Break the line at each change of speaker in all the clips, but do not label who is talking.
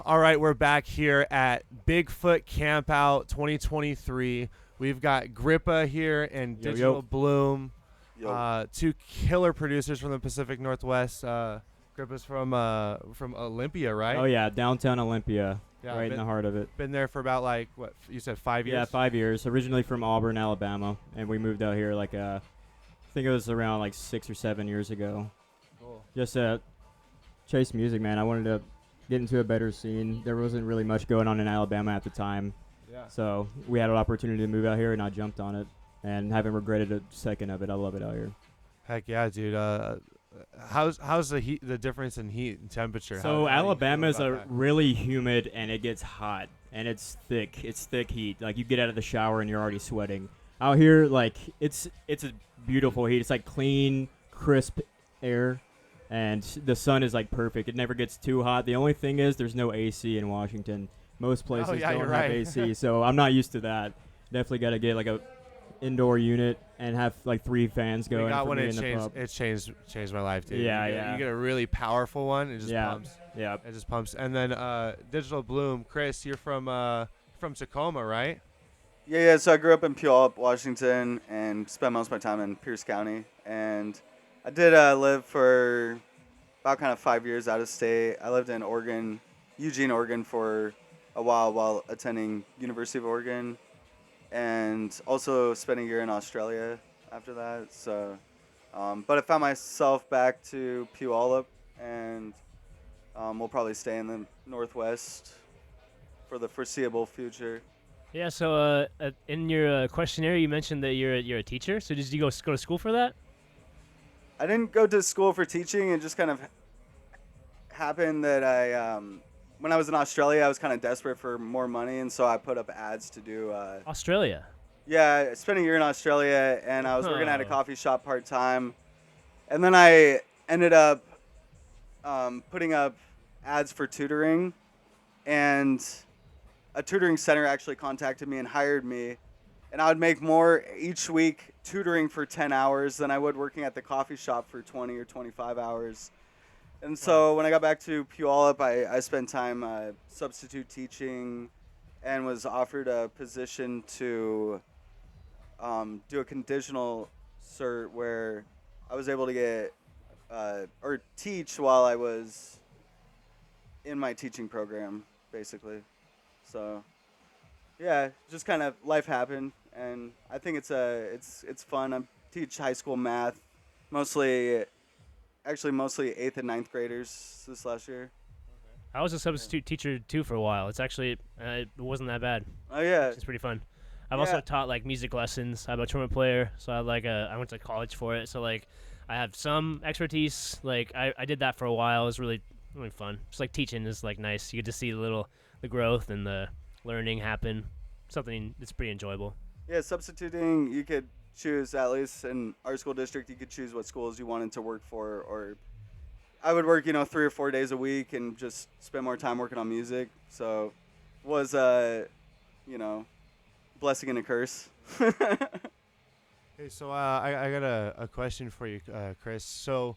All right, we're back here at Bigfoot Campout 2023. We've got Grippa here and
Yo,
Digital
yo.
Bloom,
Yo,
two killer producers from the Pacific Northwest. Grippa's from Olympia, right?
Oh yeah, downtown Olympia,
Yeah,
right in the heart of it.
been there for about like what you said 5 years.
Yeah, 5 years. Originally from Auburn, Alabama, and we moved out here I think it was around like 6 or 7 years ago.
Cool.
Just to chase music, man. I wanted to get into a better scene. There wasn't really much going on in Alabama at the time,
Yeah.
so we had an opportunity to move out here, and I jumped on it, and haven't regretted a second of it. I love it out here.
Heck yeah, dude. How's the difference in heat and temperature?
So
How do you feel
Alabama is
about that?
really humid, and it gets hot, and it's thick. It's thick heat. Like you get out of the shower and you're already sweating. Out here, like it's a beautiful heat. It's like clean, crisp air, and the sun is like perfect. It never gets too hot. The only thing is there's no AC in Washington. Most places
yeah,
don't
you're
have
right.
AC, so I'm not used to that. Definitely got to get like a indoor unit and have like 3 fans
We
going.
got
for
one.
me
It
in the
changed.
pub.
It changed my life, dude.
Yeah,
you get,
yeah.
You get a really powerful one. It just
Yeah.
pumps.
Yeah.
It just pumps. And then Digital Bloom, Chris, you're from Tacoma, right?
yeah. So I grew up in Puyallup, Washington, and spent most of my time in Pierce County. And I did live for about kind of 5 years out of state. I lived in Oregon, Eugene, Oregon, for a while attending University of Oregon, and also spent a year in Australia after that. So, but I found myself back to Puyallup, and we'll probably stay in the Northwest for the foreseeable future.
Yeah. So, in your questionnaire, you mentioned that you're a teacher. So, did you go to school for that?
I didn't go to school for teaching. It just kind of happened that when I was in Australia, I was kind of desperate for more money, and so I put up ads to do.
Australia.
Yeah, I spent a year in Australia, and I was working at a
Huh.
coffee shop part time, and then I ended up putting up ads for tutoring, and a tutoring center actually contacted me and hired me, and I would make more each week tutoring for 10 hours than I would working at the coffee shop for 20 or 25 hours. And so when I got back to Puyallup, I spent time substitute teaching and was offered a position to do a conditional cert where I was able to get or teach while I was in my teaching program, basically. So, yeah, just kind of life happened, and I think it's fun. I teach high school math, mostly 8th and ninth graders this last year.
I was a substitute teacher too for a while. It's actually it wasn't that bad.
Oh yeah,
It's pretty fun. I've also
Yeah.
taught like music lessons. I'm a trumpet player, so I went to college for it. So like I have some expertise. Like I did that for a while. It was really fun. Just like teaching is like nice. You get to see the growth and the learning happen. Something that's pretty enjoyable.
yeah. Substituting, you could choose, at least in our school district, you could choose what schools you wanted to work for, or I would work 3 or 4 days a week and just spend more time working on music. So, was you know, blessing and a curse.
Hey, so I got a question for you, Chris. So,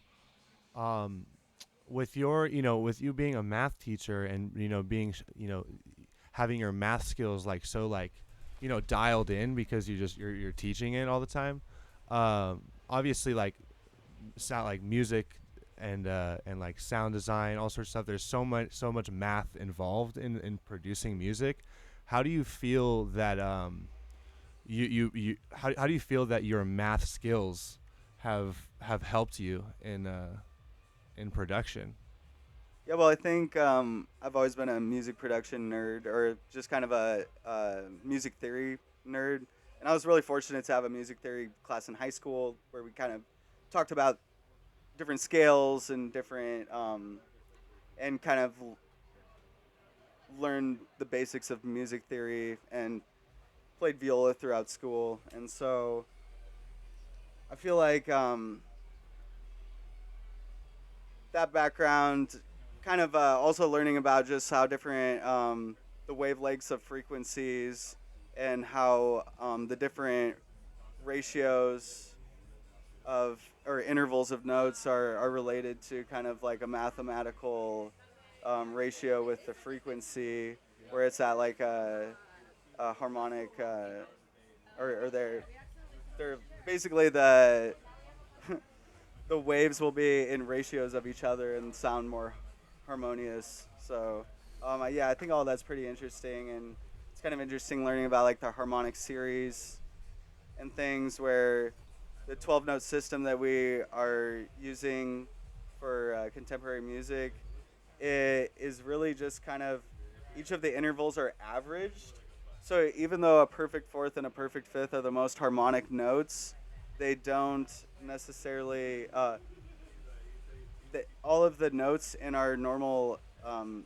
with with you being a math teacher and being having your math skills dialed in because you're teaching it all the time. Obviously, like sound like music and like sound design, all sorts of stuff. There's so much math involved in producing music. How do you feel that how do you feel that your math skills have helped you in production?
Yeah, well, I think I've always been a music production nerd, or just kind of a music theory nerd. And I was really fortunate to have a music theory class in high school where we kind of talked about different scales and different, and kind of learned the basics of music theory and played viola throughout school. And so I feel like that background, kind of also learning about just how different the wavelengths of frequencies and how the different ratios of or intervals of notes are related to kind of like a mathematical ratio with the frequency, where it's at like a harmonic, or they're basically the waves will be in ratios of each other and sound more harmonious. So, yeah, I think all that's pretty interesting, and it's kind of interesting learning about like the harmonic series and things where the 12 note system that we are using for contemporary music, it is really just kind of each of the intervals are averaged. So even though a perfect fourth and a perfect fifth are the most harmonic notes, they don't necessarily. All of the notes in our normal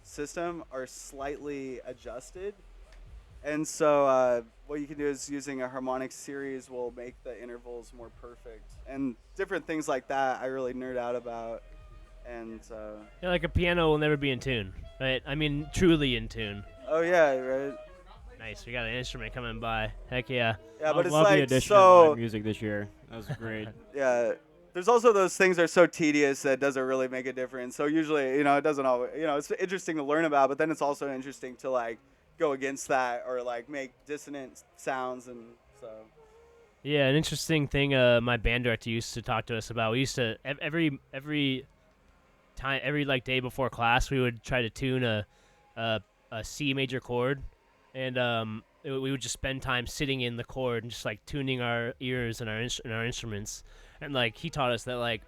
system are slightly adjusted, and so what you can do is using a harmonic series will make the intervals more perfect, and different things like that. I really nerd out about, and
Yeah, like a piano will never be in tune, right? I mean, truly in tune.
oh yeah, right.
Nice, we got an instrument coming by. Heck yeah.
Yeah, but it's
love the
like
addition of
so.
live music this year. That was great.
Yeah, there's also those things that are so tedious that doesn't really make a difference. So usually, it doesn't always, it's interesting to learn about, but then it's also interesting to like go against that or like make dissonant sounds, and so.
Yeah, an interesting thing my band director used to talk to us about. We used to every time, every like day before class, we would try to tune a C major chord, and we would just spend time sitting in the chord and just like tuning our ears and our instruments. And like he taught us that like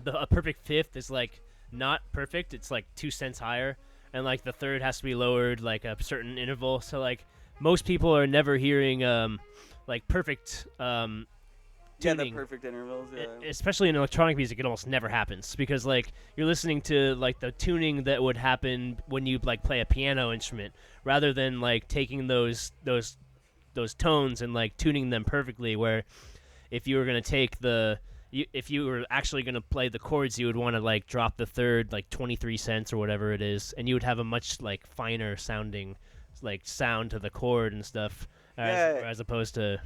a perfect fifth is like not perfect; it's like 2 cents higher, and like the third has to be lowered like a certain interval. So like most people are never hearing like perfect tuning.
Yeah, the perfect intervals. Yeah.
Especially in electronic music, it almost never happens because like you're listening to like the tuning that would happen when you like play a piano instrument, rather than like taking those tones and like tuning them perfectly. Where if you were gonna take if you were actually gonna play the chords, you would want to like drop the third like 23 cents or whatever it is, and you would have a much like finer sounding like sound to the chord and stuff, as opposed to.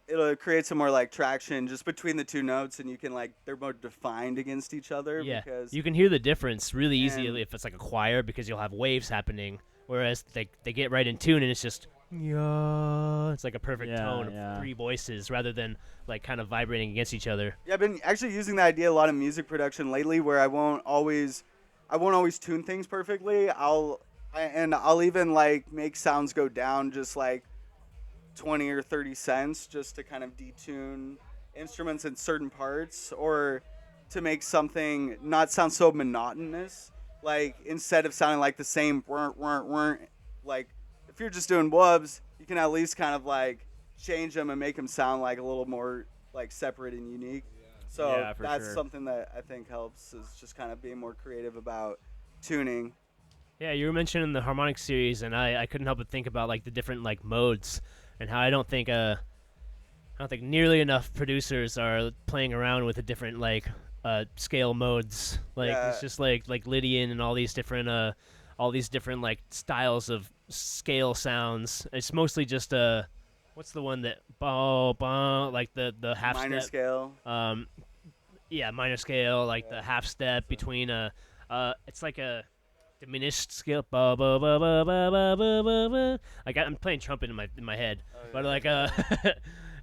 It'll create some more like traction just between the two notes, and you can like they're more defined against each other.
Yeah,
because
you can hear the difference really easily if it's like a choir, because you'll have waves happening, whereas they get right in tune and it's just it's like a perfect tone of 3 voices rather than like kind of vibrating against each other.
Yeah, I've been actually using that idea a lot in music production lately, where I won't always tune things perfectly. I'll even like make sounds go down just like 20 or 30 cents just to kind of detune instruments in certain parts, or to make something not sound so monotonous. Like instead of sounding like the same like if you're just doing wubs, you can at least kind of like change them and make them sound like a little more like separate and unique. So that's something that I think helps, is just kind of being more creative about tuning.
Yeah, you were mentioning the harmonic series, and I couldn't help but think about like the different like modes, and how I don't think nearly enough producers are playing around with the different like scale modes. Like it's just like Lydian and all these different like styles of scale sounds. It's mostly just what's the one that like the half
minor
step
scale.
Yeah, minor scale, like the half step between it's like a diminished scale. Like I'm playing trumpet in my head, but like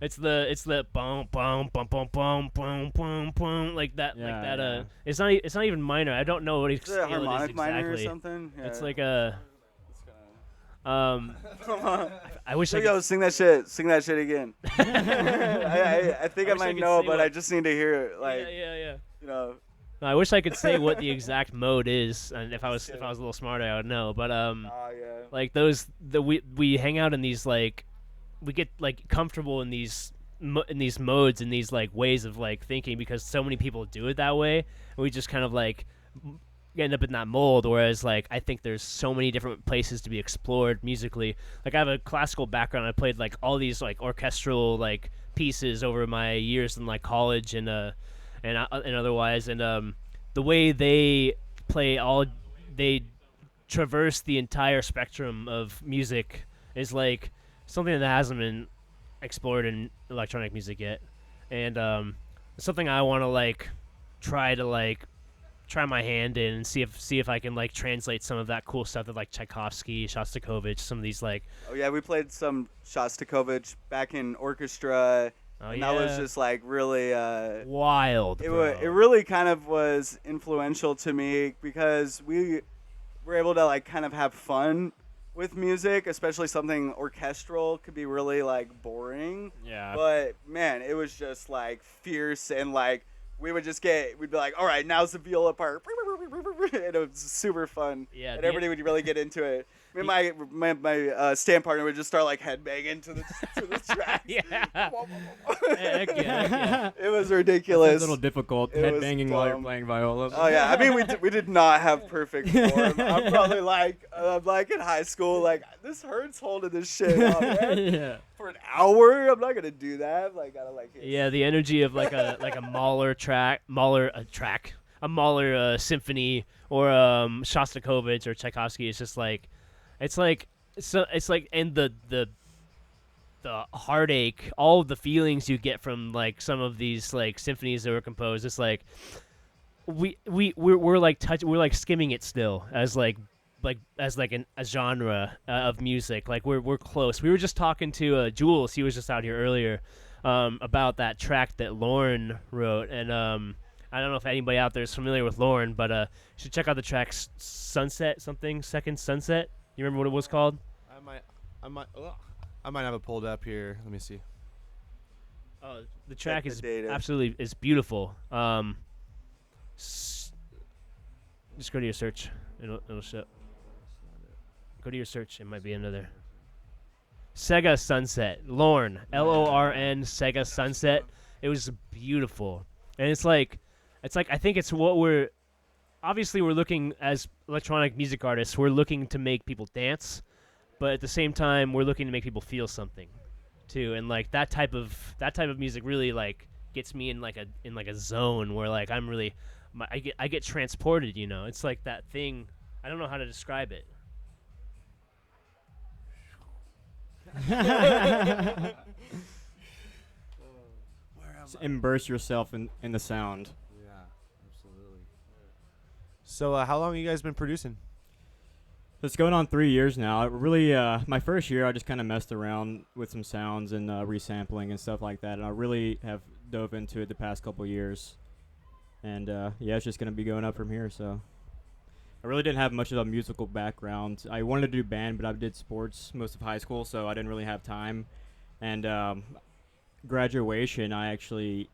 it's the boom boom boom boom boom boom boom boom like that It's not even minor. I don't know what
Is it a harmonic minor or something? Yeah.
It's like a I wish I could.
Yo, sing that shit again. I think I might know, but I just need to hear it. Like,
yeah.
No,
I wish I could say what the exact mode is, and if I was a little smarter, I would know. But like we hang out in these like, we get like comfortable in these modes, in these like ways of like thinking, because so many people do it that way, and we just kind of like end up in that mold. Whereas like I think there's so many different places to be explored musically. Like I have a classical background. I played like all these like orchestral like pieces over my years in like college and otherwise, and the way they play, they traverse the entire spectrum of music is like something that hasn't been explored in electronic music yet, and something I want to like try try my hand in and see if I can like translate some of that cool stuff that like Tchaikovsky, Shostakovich, some of these like.
Oh yeah, we played some Shostakovich back in orchestra.
Oh
and
yeah.
that was just like really
wild.
it
bro.
it really kind of was influential to me because we were able to like kind of have fun with music, especially something orchestral could be really like boring.
Yeah.
But man, it was just like fierce and like we'd be like, all right, now's the viola part. And it was super fun.
Yeah,
And
the-
everybody would really get into it. Me and my stand partner would just start like headbanging to the track.
Yeah. Heck yeah.
It was
It's
ridiculous.
a little difficult
It was
headbanging while you're
dumb.
playing viola.
Oh yeah, I mean we did not have perfect form. I'm probably like in high school, like this hurts holding this shit up, man.
Yeah.
For an hour. I'm not gonna do that. Like gotta like
Yeah, the energy of like a Mahler symphony or Shostakovich or Tchaikovsky is just like, it's like and the heartache, all of the feelings you get from like some of these like symphonies that were composed. It's like we're like skimming it still as like a genre of music. Like we're close. We were just talking to Jules. He was just out here earlier about that track that Lauren wrote, and I don't know if anybody out there is familiar with Lauren, but you should check out the track Second Sunset. You remember what it was called?
I might have it pulled up here. Let me see.
Oh, the track is
data.
absolutely is beautiful. Just go to your search. It'll show. Go to your search. It might be another. Sega Sunset. Lorn. Lorn. Sega Sunset. It was beautiful, and it's like I think it's what we're looking as electronic music artists. We're looking to make people dance, but at the same time, we're looking to make people feel something, too. And like that type of music really like gets me in like a zone where like I'm really, I get transported. You know, it's like that thing. I don't know how to describe it.
Immerse yourself in the sound.
Yeah, absolutely. So, how long have you guys been producing?
It's going on 3 years now. It really, my first year, I just kind of messed around with some sounds and resampling and stuff like that, and I really have dove into it the past couple years. And yeah, it's just gonna be going up from here. So, I really didn't have much of a musical background. I wanted to do band, but I did sports most of high school, so I didn't really have time. And graduation, I actually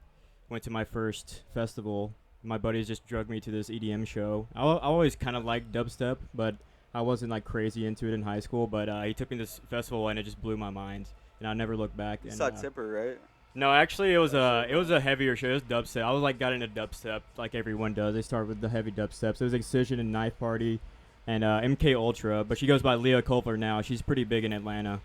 went to my first festival. My buddies just drugged me to this EDM show. I always kind of liked dubstep, but I wasn't like crazy into it in high school. But he took me to this festival, and it just blew my mind, and I never looked back.
You
And,
saw Tipper, right?
no, actually, it was a heavier show. It was dubstep. I was like got into dubstep like everyone does. They start with the heavy dubsteps. It was Excision and Knife Party, and MK Ultra. But she goes by Leah Culver now. She's pretty big in Atlanta.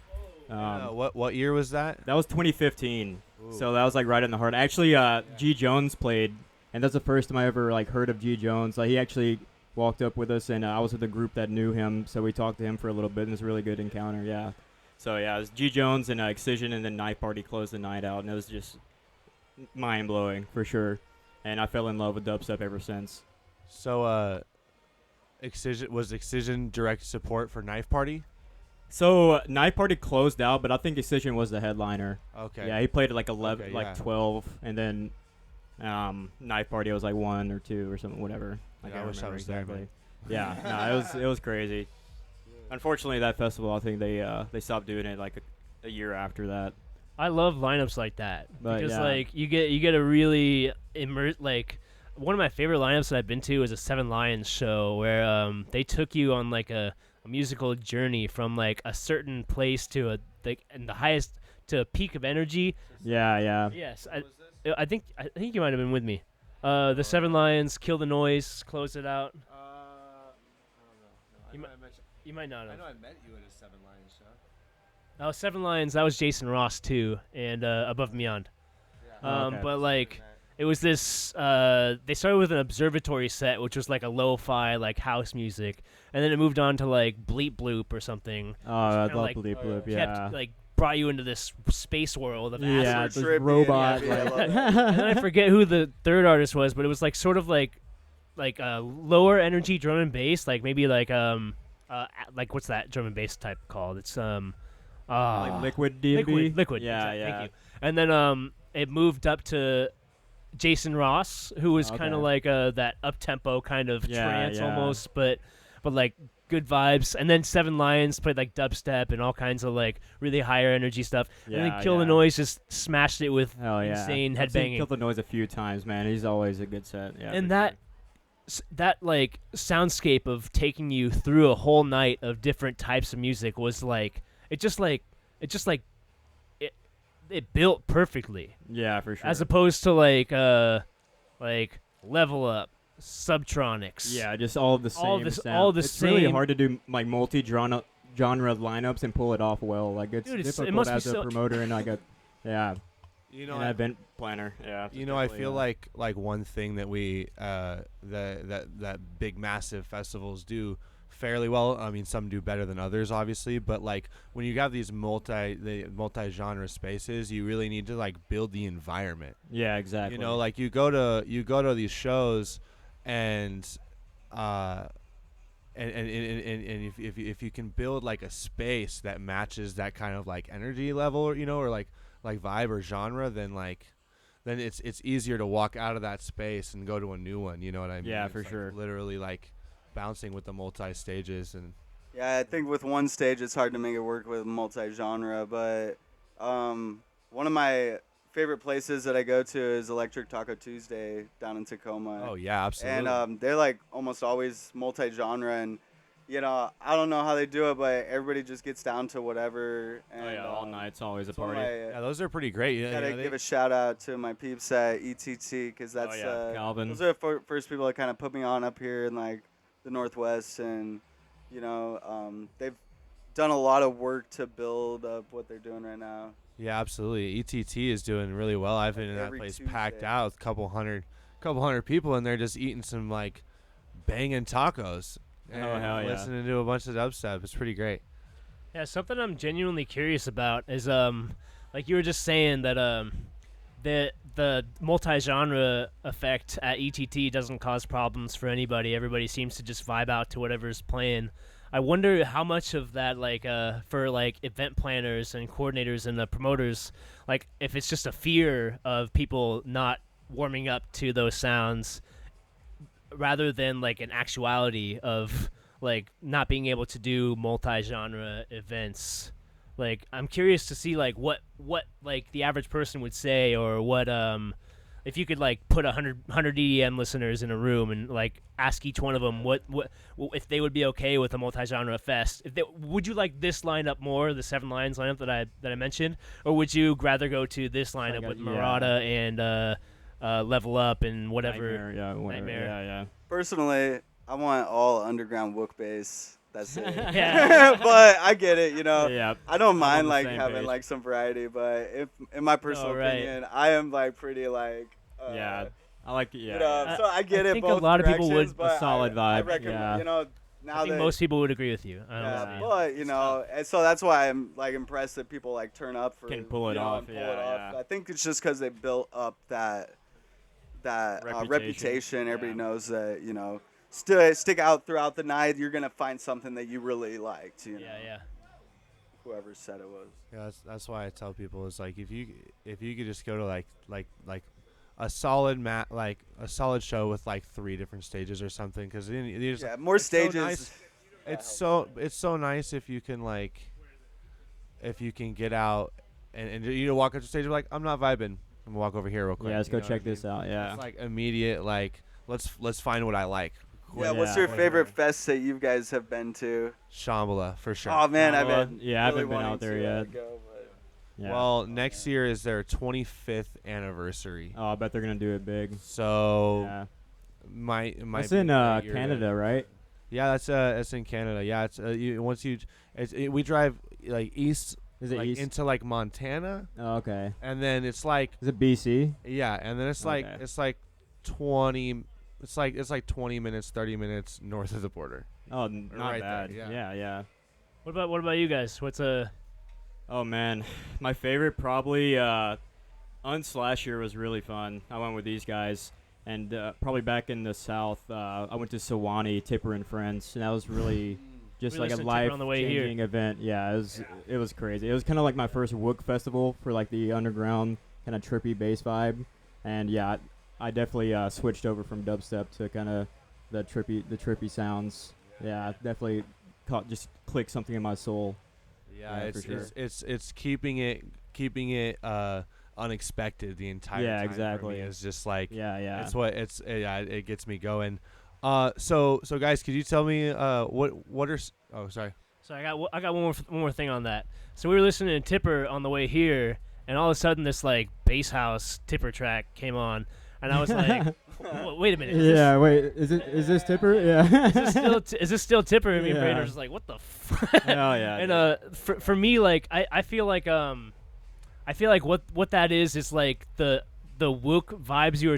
What year was that?
That was 2015.
Ooh.
So that was like right in the heart. Actually, G Jones played, and that's the first time I ever like heard of G Jones. Like he actually walked up with us, and I was with a group that knew him, so we talked to him for a little bit, and it was a really good encounter. Yeah. So yeah, it was G Jones and Excision, and then Night Party closed the night out, and it was just mind blowing for sure. And I fell in love with dubstep ever since.
So, Excision direct support for Knife Party?
So Night Party closed out, but I think Excision was the headliner.
Okay.
Yeah, he played at like 11,
Okay,
like
yeah.
12, and then Night Party was like 1 or 2 or something, whatever.
Yeah,
can't
I wish I
remember
was there,
exactly.
man.
Yeah, no, it was crazy. Unfortunately, that festival, I think they stopped doing it like a year after that.
I love lineups like that
But,
because
yeah.
like you get a really immerse. Like one of my favorite lineups that I've been to is a Seven Lions show where they took you on like a musical journey from like a certain place to and the highest to a peak of energy.
Yeah.
Yes, I think you might have been with me. The Seven Lions, Kill the Noise, close it out.
I don't know.
You might not have.
I know I met you at a Seven Lions show.
Oh, Seven Lions. That was Jason Ross too, and Above and Beyond.
Okay.
But like, it was this. They started with an observatory set, which was like a lo-fi, like house music, and then it moved on to like Bleep Bloop or something.
Oh, I
kinda
love
like
Bleep Bloop,
Kept
yeah.
like brought you into this space world of
Yeah,
acid.
this
trippy,
robot.
yeah, I
like-
love
And then I forget who the third artist was, but it was like sort of like lower energy drum and bass, like maybe like what's that drum and bass type called? It's
Like liquid DMB.
liquid.
Yeah,
exactly,
yeah.
Thank you. And then it moved up to Jason Ross, who was kind of
Okay.
like that up tempo kind of
Yeah,
trance
yeah.
almost, but like good vibes. And then Seven Lions played like dubstep and all kinds of like really higher energy stuff. And
Yeah,
then Kill the
yeah.
Noise just smashed it with
Hell yeah.
insane
I've seen
headbanging.
Kill the Noise a few times, man. He's always a good set. Yeah.
And
for
that
sure.
that like soundscape of taking you through a whole night of different types of music was like it built perfectly,
Yeah, for sure.
as opposed to like Level Up, Subtronics.
Yeah, just all of the same.
All the
sound. It's really
same-
hard to do like multi-genre lineups and pull it off well. Like it's
Dude, it
difficult
must be
as a
so-
promoter and like a
You know,
an event planner. Yeah.
you know, I feel like one thing that we that big massive festivals do fairly well. I mean, some do better than others, obviously, but like when you have these multi-genre spaces, you really need to like build the environment.
Yeah, exactly.
You know, like you go to these shows, and if you can build like a space that matches that kind of like energy level, you know, or like vibe or genre, then it's easier to walk out of that space and go to a new one. You know what I mean?
Yeah,
It's
for
like
sure.
Literally like bouncing with the multi stages and.
Yeah, I think with one stage it's hard to make it work with multi-genre, but one of my favorite places that I go to is Electric Taco Tuesday down in Tacoma.
Oh yeah, absolutely.
And they're like almost always multi-genre, and you know, I don't know how they do it, but everybody just gets down to whatever. And,
Oh yeah, all night's always a
it's one of
party.
yeah, those are pretty great. Yeah,
gotta
you know,
give a shout out to my peeps at ETT, because that's
Calvin.
those are the first people that kind of put me on up here in like the Northwest, and you know, they've done a lot of work to build up what they're doing right now.
Yeah, absolutely. ETT is doing really well. I've been in that
Every
place packed
Tuesday.
out with a couple hundred people, and they're just eating some like banging tacos and
hell yeah.
listening to a bunch of dubstep. It's pretty great.
Yeah, something I'm genuinely curious about is like you were just saying that the multi-genre effect at ETT doesn't cause problems for anybody. Everybody seems to just vibe out to whatever's playing. I wonder how much of that, like, for like event planners and coordinators and the promoters, like, if it's just a fear of people not warming up to those sounds, rather than like an actuality of like not being able to do multi-genre events. Like, I'm curious to see like what like the average person would say, or what if you could like put 100 EDM listeners in a room and like ask each one of them what if they would be okay with a multi-genre fest. Would you like this lineup more, the Seven Lions lineup that I mentioned, or would you rather go to this lineup
Like a-
with
yeah.
Murata and Level Up and whatever?
Nightmare. Yeah.
Personally, I want all underground wook bass. That's it.
Yeah.
But I get it, you know.
Yeah.
I don't
on
mind
the
like
same
having
page.
like some variety, but if in my personal
right.
opinion, I am like pretty like
Yeah. I like
you
yeah.
know,
yeah.
so I get
I
it.
think a
both
lot of people would-
directions, but
A solid
I
vibe,
recommend,
yeah.
you know, now
I think
that
most people would agree with you.
yeah,
Yeah.
but you know, and so that's why I'm like impressed that people like turn up for
Can pull it
you know,
off,
and pull
yeah,
it off.
yeah.
I think it's just because they built up that reputation. Everybody
Yeah.
knows that you know, stick out throughout the night. You're gonna find something that you really liked. You know,
Yeah.
whoever said it was.
Yeah, that's why I tell people is like if you could just go to like a solid a solid show with like 3 different stages or something, because
Yeah, more
it's so
stages.
nice. It's so nice if you can get out and you walk up to stage, like, I'm not vibing. I'm gonna walk over here real quick.
Yeah, let's
you
go
know
check
what I
this
mean?
out. Yeah.
It's like immediate, like let's find what I like.
Yeah, what's your favorite fest that you guys have been to?
Shambhala for sure.
Oh man, I've
Well,
been
yeah, I
really
haven't been
wanting
out there
to,
yet.
go, but-
Yeah.
Well, next year is their 25th anniversary.
Oh, I bet they're gonna do it big.
So
Yeah.
might
It's
be
in
a great year to-
Canada, right?
Yeah, it's in Canada. Yeah, it's we drive like east,
Is it
like
east?
into like Montana,
Oh, okay.
and then it's like
Is it BC?
yeah, and then it's like
Okay.
20. It's like 20 minutes, 30 minutes north of the border.
Oh,
Or
not
right there,
bad.
yeah.
Yeah.
What about you guys? What's a
Oh man, my favorite probably Unslasher was really fun. I went with these guys, And probably back in the South, I went to Sewanee, Tipper and Friends, and that was really just
We
like a
listened to Tipper on the way here.
life-changing event. Yeah, it was crazy. It was kind of like my first Wook festival for like the underground kind of trippy bass vibe, and yeah, I definitely switched over from dubstep to kind of the trippy sounds. Yeah, definitely just clicked something in my soul.
Yeah,
for sure.
it's keeping it unexpected the entire
Yeah,
time.
exactly.
For me. It's just like
Yeah.
it gets me going. So guys, could you tell me what are oh sorry.
So I got one more thing on that. So we were listening to Tipper on the way here, and all of a sudden this like bass house Tipper track came on, and I was like, wait a minute.
Yeah, wait, is this Tipper? Yeah.
Is this still Tipper? And me and
Yeah.
Braden are just like, what the fuck?
Hell yeah.
And for me, like I feel like what that is like the Wook vibes you were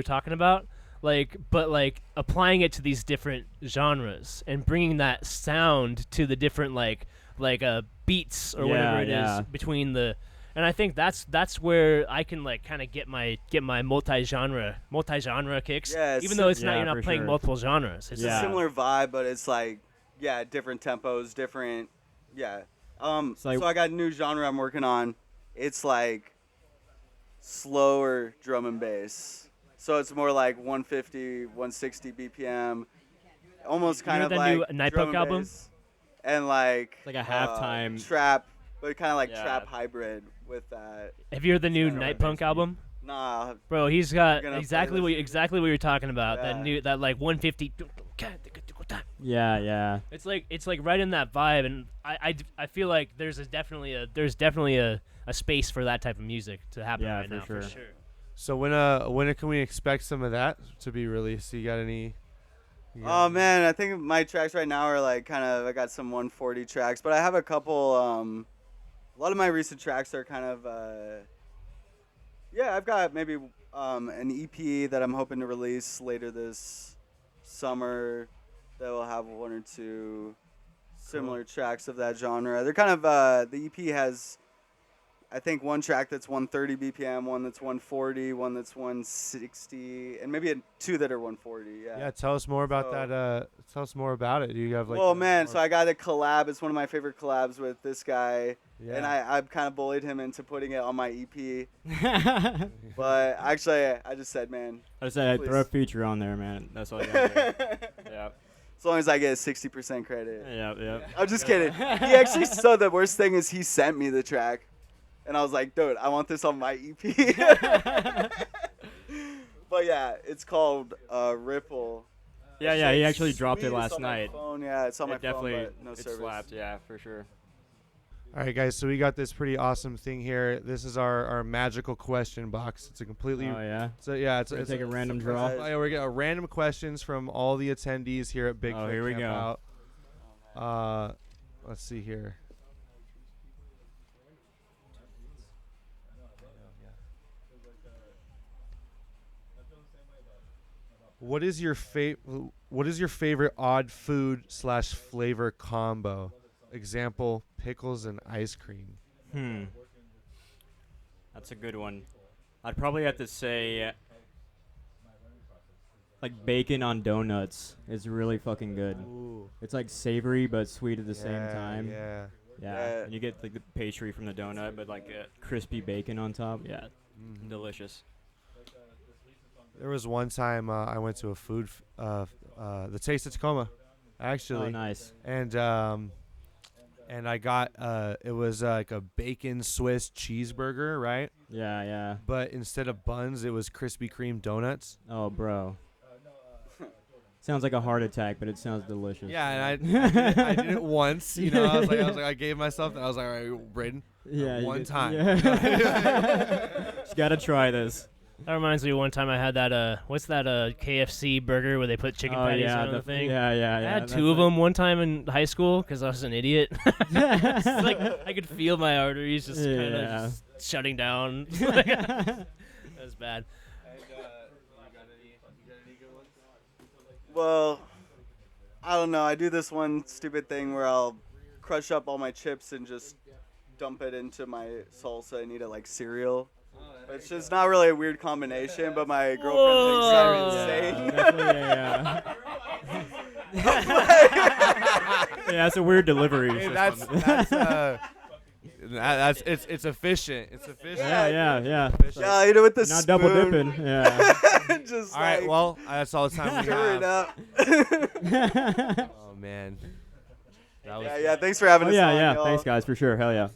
talking about, like, but like applying it to these different genres and bringing that sound to the different like beats or whatever it is between the. And I think that's where I can like kind of get my multi-genre kicks.
Yeah,
even though it's not,
yeah,
you're not
for
playing
sure.
multiple genres. It's
It's
Yeah.
a similar vibe, but it's like, yeah, different tempos, different, yeah.
like-
So I got a new genre I'm working on. It's like slower drum and bass. So it's more like 150, 160 BPM, almost kind
know
of
that
like
new Night
drum
Punk
and
album?
bass. And like
Like a halftime-
trap, but kind of like
Yeah.
trap hybrid with that.
Have you heard the new
Kinda
Night
what
Punk
makes me-
album?
Nah,
Bro, he's got
You're gonna
exactly
play
what you're talking about.
Yeah.
That like 150.
Yeah.
It's like right in that vibe, and I feel like there's definitely a space for that type of music to happen
Yeah,
right
for
now
sure.
for sure.
So when can we expect some of that to be released? You got any?
Oh man, I think my tracks right now are like kind of, I got some 140 tracks, but I have a couple. A lot of my recent tracks are kind of. Yeah, I've got maybe an EP that I'm hoping to release later this summer. That will have one or two similar tracks of that genre. They're kind of the EP has, I think, one track that's 130 BPM, one that's 140, one that's 160, and maybe two that are 140.
Yeah, tell us more about
So-
that. Tell us more about it. Do you have like?
Well, man, so I got a collab. It's one of my favorite collabs with this guy,
yeah.
and I've kind of bullied him into putting it on my EP. But actually, I just said, man,
I said
Please.
throw a feature on there, man. That's all I got. Yeah.
as long as I get 60% credit.
Yeah.
I'm just kidding. He actually, so the worst thing is he sent me the track, and I was like, dude, I want this on my EP. But yeah, it's called Ripple.
Yeah. He actually dropped
Sweet,
it
it's
last
on my
night.
phone. Yeah, it's on my
It definitely
phone, but no
it
service.
slapped. Yeah, for sure.
All right, guys. So we got this pretty awesome thing here. This is our magical question box. It's a completely.
Oh yeah.
So yeah, it's
Gonna
it's
take a random draw.
surprise.
Yeah, we're getting random questions from all the attendees here at Bigfoot.
Oh, here we go.
Campout. Let's see here. What is your favorite odd food / flavor combo? Example: pickles and ice cream.
That's a good one. I'd probably have to say like bacon on donuts is really fucking good.
Ooh.
It's like savory but sweet at the same time.
Yeah.
Yeah. And you get like the pastry from the donut, but like crispy bacon on top. Yeah.
Mhm.
Delicious.
There was one time I went to a food, the Taste of Tacoma, actually.
Oh, nice.
And I got it was like a bacon Swiss cheeseburger, right?
Yeah.
But instead of buns, it was Krispy Kreme donuts.
Oh, bro. Sounds like a heart attack, but it sounds delicious.
Yeah, and I did it once. You know, I was like, I gave myself. I was like, all right, Braden,
Yeah.
one time.
Yeah. Just gotta try this.
That reminds me of one time I had that what's that KFC burger where they put chicken patties on the thing.
Yeah.
I had two of them one time in high school because I was an idiot. It's like I could feel my arteries just kind of shutting down. That was bad.
Well, I don't know. I do this one stupid thing where I'll crush up all my chips and just dump it into my salsa and eat it like cereal. Which is not really a weird combination, but my girlfriend thinks I'm insane.
Yeah, it's a weird delivery.
Hey,
system.
that's it's efficient. It's efficient.
Yeah.
Efficient.
Yeah, I eat it with the
Not
spoon.
double dipping. Yeah.
Just
All right. Well, that's all the time we
stir it
have.
up.
Oh man. That was
Yeah. Thanks for having us on.
Yeah.
y'all.
Thanks, guys, for sure. Hell yeah.